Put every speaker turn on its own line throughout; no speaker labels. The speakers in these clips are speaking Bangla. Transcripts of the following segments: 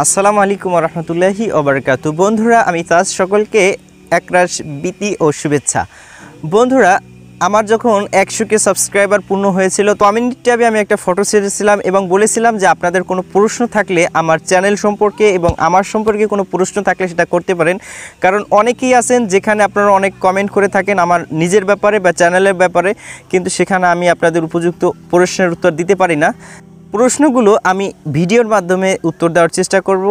আসসালামু আলাইকুম ওয়া রাহমাতুল্লাহি ওয়া বারাকাতুহু। বন্ধুরা, আমি তাজ সকলকে একরাশ প্রীতি ও শুভেচ্ছা। বন্ধুরা, আমার যখন 100কে সাবস্ক্রাইবার পূর্ণ হয়েছিল, তো কমিউনিটি ট্যাবে আমি একটা ফটো ছেড়েছিলাম এবং বলেছিলাম যে আপনাদের কোনো প্রশ্ন থাকলে আমার চ্যানেল সম্পর্কে এবং আমার সম্পর্কে কোনো প্রশ্ন থাকলে সেটা করতে পারেন। কারণ অনেকেই আছেন যেখানে আপনারা অনেক কমেন্ট করে থাকেন আমার নিজের ব্যাপারে বা চ্যানেলের ব্যাপারে, কিন্তু সেখানে আমি আপনাদের উপযুক্ত প্রশ্নের উত্তর দিতে পারি না। প্রশ্নগুলো আমি ভিডিওর মাধ্যমে উত্তর দেওয়ার চেষ্টা করব,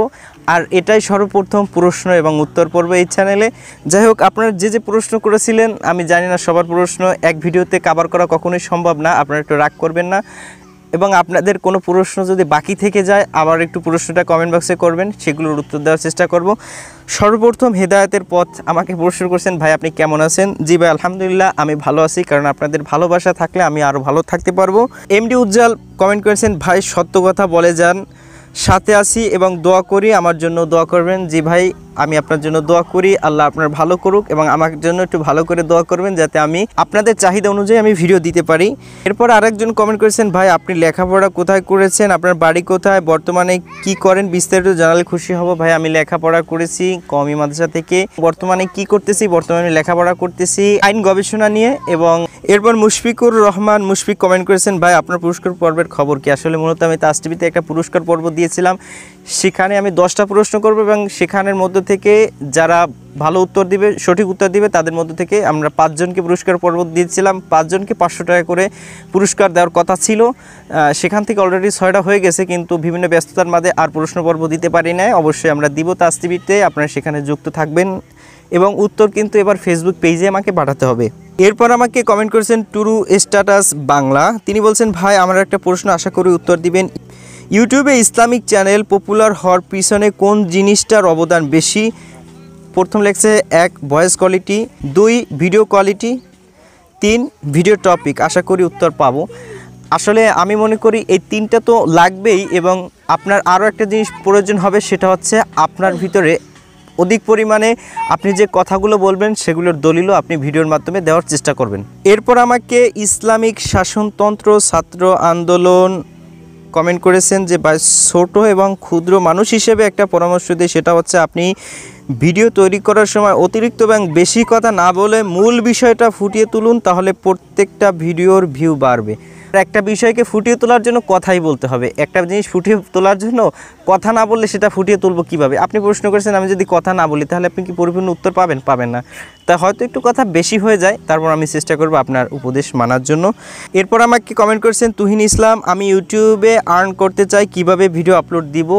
আর এটাই সর্বপ্রথম প্রশ্ন এবং উত্তর পর্ব এই চ্যানেলে। যাই হোক, আপনারা যে প্রশ্ন করেছিলেন, আমি জানি না সবার প্রশ্ন এক ভিডিওতে কভার করা কখনোই সম্ভব না, আপনারা একটু রাগ করবেন না। এবং আপনাদের কোনো প্রশ্ন যদি বাকি থেকে যায়, আবার একটু প্রশ্নটা কমেন্ট বক্সে করবেন, সেগুলোর উত্তর দেওয়ার চেষ্টা করব। সর্বপ্রথম হেদায়েতের পথ আমাকে প্রশ্ন করছেন, ভাই আপনি কেমন আছেন? জি ভাই, আলহামদুলিল্লাহ আমি ভালো আছি, কারণ আপনাদের ভালোবাসা থাকলে আমি আরও ভালো থাকতে পারবো। এমডি উজ্জ্বল কমেন্ট করেছেন, ভাই সত্য কথা বলে যান, সাথে আছি এবং দোয়া করি, আমার জন্য দোয়া করবেন। জি ভাই, আমি আপনার জন্য দোয়া করি, আল্লাহ আপনার ভালো করুক, এবং আমার জন্য একটু ভালো করে দোয়া করবেন যাতে আমি আপনাদের চাহিদা অনুযায়ী আমি ভিডিও দিতে পারি। এরপর আরেকজন কমেন্ট করেছেন, ভাই আপনি লেখাপড়া কোথায় করেছেন, আপনার বাড়ি কোথায়, বর্তমানে কি করেন, বিস্তারিত জানালে খুশি হব। ভাই আমি লেখাপড়া করেছি কওমি মাদ্রাসা থেকে, বর্তমানে কি করতেছি, বর্তমানে লেখাপড়া করতেছি আইন গবেষণা নিয়ে। এবং এরপর মুশফিকুর রহমান মুশফিক কমেন্ট করেছেন, ভাই আপনার পুরস্কার পর্বের খবর কি? আসলে মূলত আমি তাজ টিভিতে একটা পুরস্কার পর্ব দিয়েছিলাম, সেখানে আমি 10টা প্রশ্ন করব এবং সেখানের মধ্য থেকে যারা ভালো উত্তর দিবে, সঠিক উত্তর দিবে, তাদের মধ্য থেকে আমরা 5 জনকে পুরস্কার পর্ব দিয়েছিলাম। 5 জনকে 500 টাকা করে পুরস্কার দেওয়ার কথা ছিল, সেখান থেকে অলরেডি 6টা হয়ে গেছে, কিন্তু বিভিন্ন ব্যস্ততার মাঝে আর প্রশ্ন পর্ব দিতে পারি নাই। অবশ্যই আমরা দিব তাজ টিভিতে, আপনারা সেখানে যুক্ত থাকবেন এবং উত্তর কিন্তু এবার ফেসবুক পেজে আমাকে পাঠাতে হবে। এরপর আমাকে কমেন্ট করেছেন টুরু স্ট্যাটাস বাংলা, তিনি বলছেন, ভাই আমার একটা প্রশ্ন, আশা করি উত্তর দিবেন। ইউটিউবে ইসলামিক চ্যানেল পপুলার হওয়ার পিছনে কোন জিনিসটার অবদান বেশি? প্রথম লেখছে 1 voice quality, 2 video quality, 3 video topic. আশা করি উত্তর পাবো। আসলে আমি মনে করি এই 3টা তো লাগবেই, এবং আপনার আরও একটা জিনিস প্রয়োজন হবে, সেটা হচ্ছে আপনার ভিতরে অধিক পরিমাণে আপনি যে কথাগুলো বলবেন সেগুলোর দলিলও আপনি ভিডিওর মাধ্যমে দেওয়ার চেষ্টা করবেন। এরপর আমাকে ইসলামিক শাসনতন্ত্র ছাত্র আন্দোলন কমেন্ট করেছেন যে, ভাই ছোট এবং ক্ষুদ্র মানুষ হিসেবে একটা পরামর্শ দিই, সেটা হচ্ছে আপনি ভিডিও তৈরি করার সময় অতিরিক্ত এবং বেশি কথা না বলে মূল বিষয়টা ফুটিয়ে তুলুন, তাহলে প্রত্যেকটা ভিডিওর ভিউ বাড়বে। একটা বিষয়কে ফুটিয়ে তোলার জন্য কথাই বলতে হবে, একটা জিনিস ফুটিয়ে তোলার জন্য কথা না বললে সেটা ফুটিয়ে তুলবো কীভাবে? আপনি প্রশ্ন করেছেন, আমি যদি কথা না বলি তাহলে আপনি কি পরিপূর্ণ উত্তর পাবেন? পাবেন না। তা হয়তো একটু কথা বেশি হয়ে যায়, তারপর আমি চেষ্টা করব আপনার উপদেশ মানার জন্য। এরপর আমাকে কমেন্ট করেছেন তুহিন ইসলাম, আমি ইউটিউবে আর্ন করতে চাই, কিভাবে ভিডিও আপলোড দিব?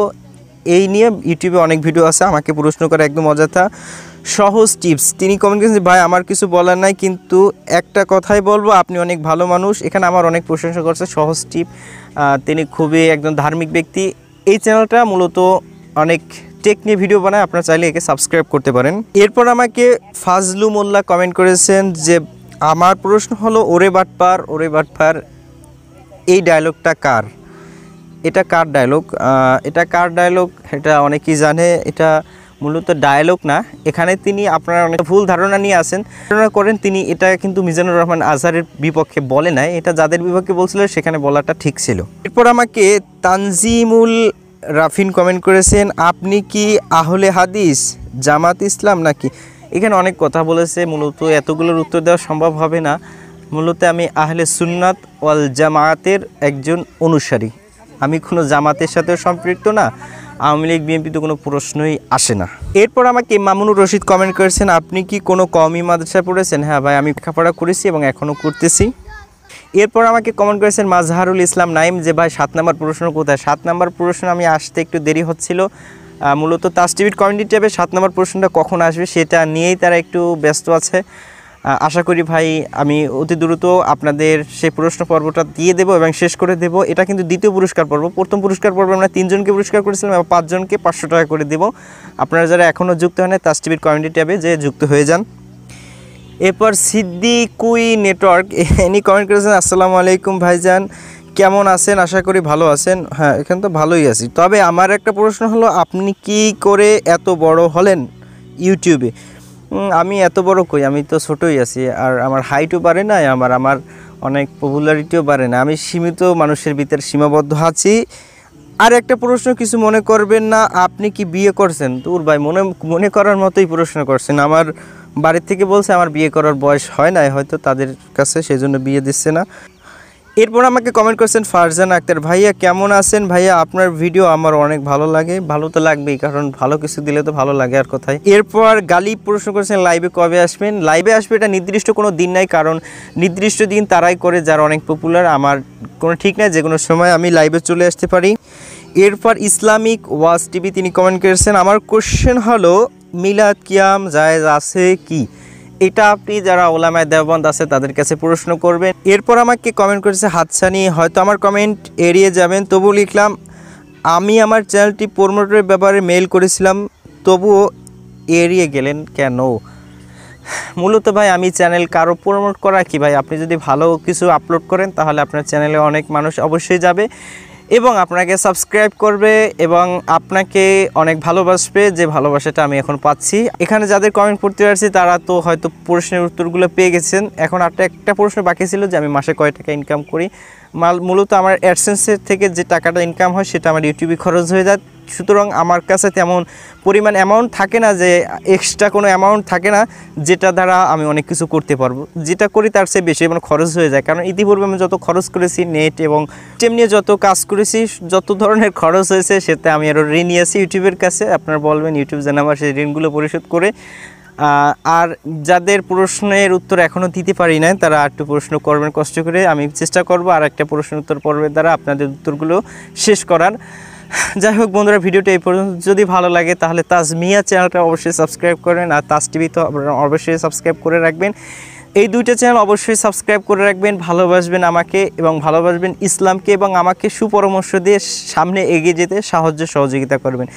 এই নিয়ে ইউটিউবে অনেক ভিডিও আছে, আমাকে প্রশ্ন করা একদম অযথা। সহজ টিপস, তিনি কমেন্ট করেছেন, ভাই আমার কিছু বলার নাই, কিন্তু একটা কথাই বলবো, আপনি অনেক ভালো মানুষ। এখানে আমার অনেক প্রশংসা করছে সহজ টিপ, তিনি খুবই একজন ধার্মিক ব্যক্তি। এই চ্যানেলটা মূলত অনেক টেক নিয়ে ভিডিও বানায়, আপনারা চাইলে একে সাবস্ক্রাইব করতে পারেন। এরপর আমাকে ফাজলু মোল্লা কমেন্ট করেছেন যে, আমার প্রশ্ন হলো, ওরে বাটপার ওরে বাটপার এই ডায়লগটা কার? এটা কার ডায়লগ? এটা কার ডায়লগ এটা অনেকেই জানে, এটা মূলত ডায়লগ না। এখানে তিনি আপনারা অনেক ভুল ধারণা নিয়ে আসেন, ধারণা করেন তিনি এটা কিন্তু মিজানুর রহমান আজহারের বিপক্ষে বলে নাই, এটা যাদের বিপক্ষে বলছিল সেখানে বলাটা ঠিক ছিল। এরপর আমাকে তানজিমুল রাফিন কমেন্ট করেছেন, আপনি কি আহলে হাদিস জামাত ইসলাম নাকি? এখানে অনেক কথা বলেছে, মূলত এতগুলোর উত্তর দেওয়া সম্ভব হবে না। মূলত আমি আহলে সুন্নাত ওয়াল জামায়াতের একজন অনুসারী, আমি কোনো জামাতের সাথেও সম্পৃক্ত না, আওয়ামী লীগ বিএনপি তো কোনো প্রশ্নই আসে না। এরপর আমাকে মামুনুর রশিদ কমেন্ট করেছেন, আপনি কি কোনো কওমি মাদ্রাসায় পড়েছেন? হ্যাঁ ভাই, আমি লেখাপড়া করেছি এবং এখনও করতেছি। এরপর আমাকে কমেন্ট করেছেন মাজহারুল ইসলাম নাইম, যে ভাই 7 নম্বর প্রশ্ন কোথায়? 7 নম্বর প্রশ্ন আমি আসতে একটু দেরি হচ্ছিল, মূলত তাজ টিভির কমিউনিটি ট্যাবে 7 নম্বর প্রশ্নটা কখন আসবে সেটা নিয়েই তারা একটু ব্যস্ত আছে। আশা করি ভাই আমি অতি দ্রুত আপনাদের সেই প্রশ্ন পর্বটা দিয়ে দেবো এবং শেষ করে দেবো। এটা কিন্তু দ্বিতীয় পুরস্কার পর্ব, প্রথম পুরস্কার পর্বে আমরা 3 জনকে পুরস্কার করেছিলাম এবং 5 জনকে 500 টাকা করে দেবো। আপনারা যারা এখনও যুক্ত হন তাজ টিভির কমিউনিটি ট্যাবে যে যুক্ত হয়ে যান। এরপর সিদ্দিকুই নেটওয়ার্ক ইনি কমেন্ট করেছেন, আসসালামু আলাইকুম ভাইজান, কেমন আছেন? আশা করি ভালো আছেন। হ্যাঁ, এখানে তো ভালোই আছি, তবে আমার একটা প্রশ্ন হলো, আপনি কি করে এত বড় হলেন ইউটিউবে? আমি এত বড় কই, আমি তো ছোটোই আছি, আর আমার হাইটও বাড়ে না, আমার অনেক পপুলারিটিও বাড়ে না, আমি সীমিত মানুষের ভিতরে সীমাবদ্ধ আছি। আর একটা প্রশ্ন, কিছু মনে করবেন না, আপনি কি বিয়ে করছেন? দূর ভাই, মনে করার মতোই প্রশ্ন করছেন। আমার বাড়ির থেকে বলছে আমার বিয়ে করার বয়স হয় নাই হয়তো তাদের কাছে, সেই জন্য বিয়ে দিচ্ছে না। এরপর আমাকে কমেন্ট করছেন ফারজানা আক্তার, ভাইয়া কেমন আছেন? ভাইয়া আপনার ভিডিও আমার অনেক ভালো লাগে। ভালো তো লাগবেই, কারণ ভালো কিছু দিলে তো ভালো লাগে আর কোথায়। এরপর গালিব প্রশ্ন করেছেন লাইভে কবে আসবেন? লাইভে আসবে এটা নির্দিষ্ট কোনো দিন নাই, কারণ নির্দিষ্ট দিন তারাই করে যারা অনেক পপুলার। আমার কোনো ঠিক নাই, যে কোনো সময় আমি লাইভে চলে আসতে পারি। এরপর ইসলামিক ওয়াজ টিভি তিনি কমেন্ট করেছেন, আমার কোশ্চেন হলো মিলাদ কিয়াম জায়েজ আছে কি? এটা আপনি যারা ওলামায়ে দেওবন্দ আছে তাদের কাছে প্রশ্ন করবেন। এরপর আমাকে কমেন্ট করেছে হাতছানি, হয়তো আমার কমেন্ট এড়িয়ে যাবেন, তবু লিখলাম আমি আমার চ্যানেলটি প্রমোটের ব্যাপারে মেইল করেছিলাম, তবুও এড়িয়ে গেলেন কেন? মূলত ভাই আমি চ্যানেল কারো প্রমোট করা কি ভাই, আপনি যদি ভালো কিছু আপলোড করেন তাহলে আপনার চ্যানেলে অনেক মানুষ অবশ্যই যাবে এবং আপনাকে সাবস্ক্রাইব করবে এবং আপনাকে অনেক ভালোবাসবে, যে ভালোবাসাটা আমি এখন পাচ্ছি। এখানে যাদের কমেন্ট পড়তে পারছি তারা তো হয়তো প্রশ্নের উত্তরগুলো পেয়ে গেছেন। এখন একটা প্রশ্ন বাকি ছিল যে আমি মাসে কয় টাকা ইনকাম করি। মূলত আমার অ্যাডসেন্সের থেকে যে টাকাটা ইনকাম হয় সেটা আমার ইউটিউবে খরচ হয়ে যায়। সুতরাং আমার কাছে তেমন পরিমাণ অ্যামাউন্ট থাকে না, যে এক্সট্রা কোনো অ্যামাউন্ট থাকে না যেটা দ্বারা আমি অনেক কিছু করতে পারবো। যেটা করি তার চেয়ে বেশি মানে খরচ হয়ে যায়, কারণ ইতিপূর্বে আমি যত খরচ করেছি নেট এবং তেমনি যত কাজ করেছি, যত ধরনের খরচ হয়েছে সেটা আমি আরও ঋণ নিয়েছি ইউটিউবের কাছে। আপনারা বলবেন ইউটিউব যেন আমার সেই ঋণগুলো পরিশোধ করে। আর যাদের প্রশ্নের উত্তর এখনও দিতে পারি না তারা একটু প্রশ্ন করবেন কষ্ট করে, আমি চেষ্টা করব আর একটা প্রশ্নের উত্তর পর্বের দ্বারা আপনাদের উত্তরগুলো শেষ করার। যাই হোক বন্ধুরা, ভিডিওটা এই পর্যন্ত। যদি ভালো লাগে তাহলে তাজমিয়া চ্যানেলটা অবশ্যই সাবস্ক্রাইব করবেন, আর তাজ টিভি তো অবশ্যই সাবস্ক্রাইব করে রাখবেন। এই দুইটা চ্যানেল অবশ্যই সাবস্ক্রাইব করে রাখবেন। ভালোবাসবেন আমাকে এবং ভালোবাসবেন ইসলামকে এবং আমাকে সুপরামর্শ দিয়ে সামনে এগিয়ে যেতে সাহায্য সহযোগিতা করবেন।